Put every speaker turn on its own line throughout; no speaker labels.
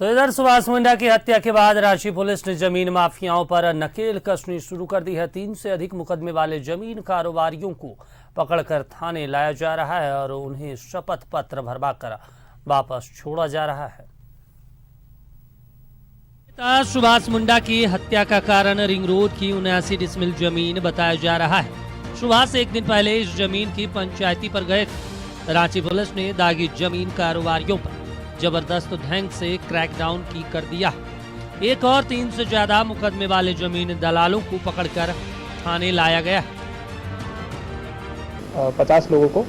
तो इधर सुभाष मुंडा की हत्या के बाद रांची पुलिस ने जमीन माफियाओं पर नकेल कसनी शुरू कर दी है। 3 से अधिक मुकदमे वाले जमीन कारोबारियों को पकड़कर थाने लाया जा रहा है और उन्हें शपथ पत्र भरवाकर वापस छोड़ा जा रहा है। सुभाष मुंडा की हत्या का कारण रिंग रोड की 79 डिसमिल जमीन बताया जा रहा है। सुभाष एक दिन पहले इस जमीन की पंचायती पर गए थे। रांची पुलिस ने दागी जमीन कारोबारियों पर जबरदस्त ढंग से क्रैकडाउन की कर दिया। एक और 3 से ज्यादा मुकदमे वाले जमीन दलालों को पकड़कर थाने लाया गया।
50 लोगों को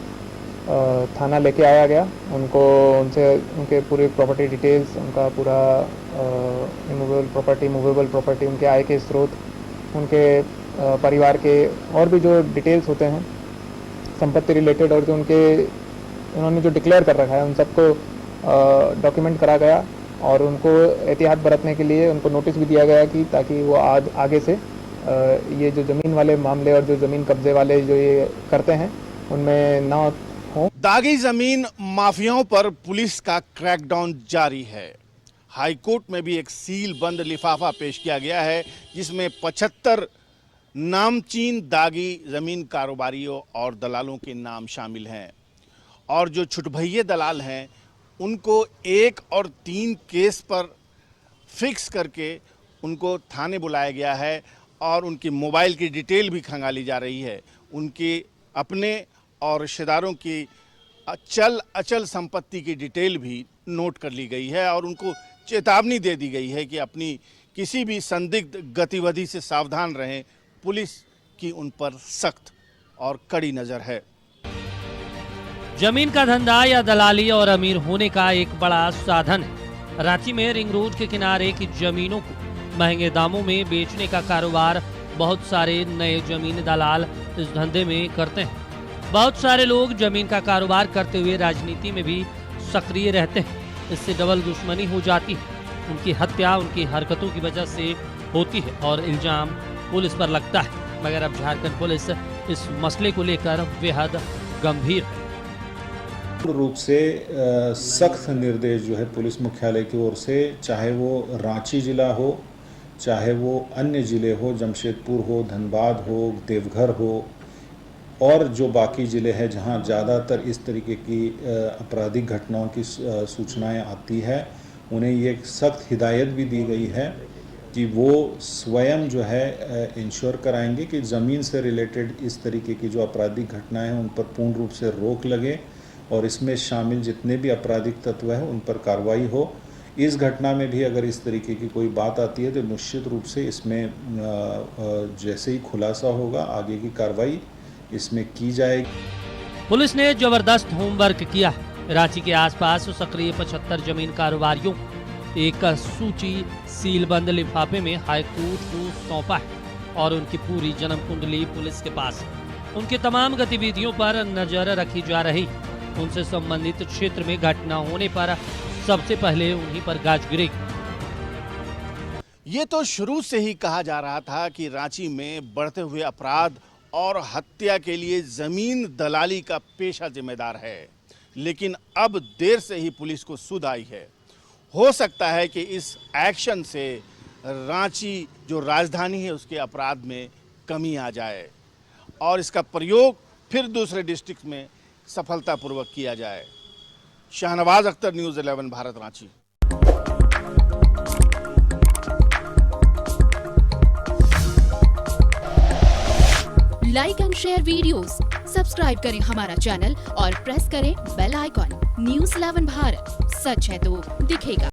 थाना लेके आया गया। उनसे उनके पूरी प्रॉपर्टी डिटेल्स, उनका पूरा इमूवेबल प्रॉपर्टी, मूवेबल प्रॉपर्टी, उनके आय के स्रोत, उनके परिवार के और भी जो डिटेल्स होते हैं संपत्ति रिलेटेड, और जो उन्होंने जो डिक्लेयर कर रखा है उन सबको डॉक्यूमेंट करा गया। और उनको एहतियात बरतने के लिए उनको नोटिस भी दिया गया कि ताकि वो आगे से ये जो ज़मीन वाले मामले और जो ज़मीन कब्जे वाले जो ये करते हैं उनमें ना हो।
दागी जमीन माफियाओं पर पुलिस का क्रैकडाउन जारी है। हाईकोर्ट में भी एक सील बंद लिफाफा पेश किया गया है जिसमें 75 नामचीन दागी जमीन कारोबारियों और दलालों के नाम शामिल हैं। और जो छुटभइये दलाल हैं उनको 1 और 3 केस पर फिक्स करके उनको थाने बुलाया गया है और उनकी मोबाइल की डिटेल भी खंगाली जा रही है। उनके अपने और रिश्तेदारों की अचल संपत्ति की डिटेल भी नोट कर ली गई है और उनको चेतावनी दे दी गई है कि अपनी किसी भी संदिग्ध गतिविधि से सावधान रहें। पुलिस की उन पर सख्त और कड़ी नज़र है।
जमीन का धंधा या दलाली और अमीर होने का एक बड़ा साधन है। रांची में रिंग रोड के किनारे की जमीनों को महंगे दामों में बेचने का कारोबार बहुत सारे नए जमीन दलाल इस धंधे में करते हैं। बहुत सारे लोग जमीन का कारोबार करते हुए राजनीति में भी सक्रिय रहते हैं। इससे डबल दुश्मनी हो जाती है। उनकी हत्या उनकी हरकतों की वजह से होती है और इल्जाम पुलिस पर लगता है। मगर अब झारखंड पुलिस इस मसले को लेकर बेहद गंभीर है।
पूर्ण रूप से सख्त निर्देश जो है पुलिस मुख्यालय की ओर से, चाहे वो रांची जिला हो, चाहे वो अन्य जिले हो, जमशेदपुर हो, धनबाद हो, देवघर हो, और जो बाकी ज़िले हैं जहां ज़्यादातर इस तरीके की आपराधिक घटनाओं की सूचनाएं आती है, उन्हें ये सख्त हिदायत भी दी गई है कि वो स्वयं जो है इंश्योर कराएंगे कि ज़मीन से रिलेटेड इस तरीके की जो आपराधिक घटनाएं हैं उन पर पूर्ण रूप से रोक लगे और इसमें शामिल जितने भी आपराधिक तत्व हैं उन पर कार्रवाई हो। इस घटना में भी अगर इस तरीके की कोई बात आती है तो निश्चित रूप से इसमें जैसे ही खुलासा होगा आगे की कार्रवाई इसमें की जाएगी।
पुलिस ने जबरदस्त होमवर्क किया। रांची के आसपास सक्रिय 75 जमीन कारोबारियों एक सूची सीलबंद लिफाफे में हाईकोर्ट को सौंपा है और उनकी पूरी जन्म कुंडली पुलिस के पास है। उनकी तमाम गतिविधियों पर नजर रखी जा रही। उनसे संबंधित क्षेत्र में घटना होने पर सबसे पहले उन्हीं पर गाज गिरेगी।
ये तो शुरू से ही कहा जा रहा था कि रांची में बढ़ते हुए अपराध और हत्या के लिए जमीन दलाली का पेशा जिम्मेदार है, लेकिन अब देर से ही पुलिस को सुध आई है। हो सकता है कि इस एक्शन से रांची जो राजधानी है उसके अपराध में कमी आ जाए और इसका प्रयोग फिर दूसरे डिस्ट्रिक्ट में सफलतापूर्वक किया जाए। Shahnawaz Akhtar, news 11 Bharat, Ranchi.
Like and share videos, subscribe करें हमारा चैनल और प्रेस करें बेल आइकॉन। न्यूज़ 11 भारत, सच है तो दिखेगा।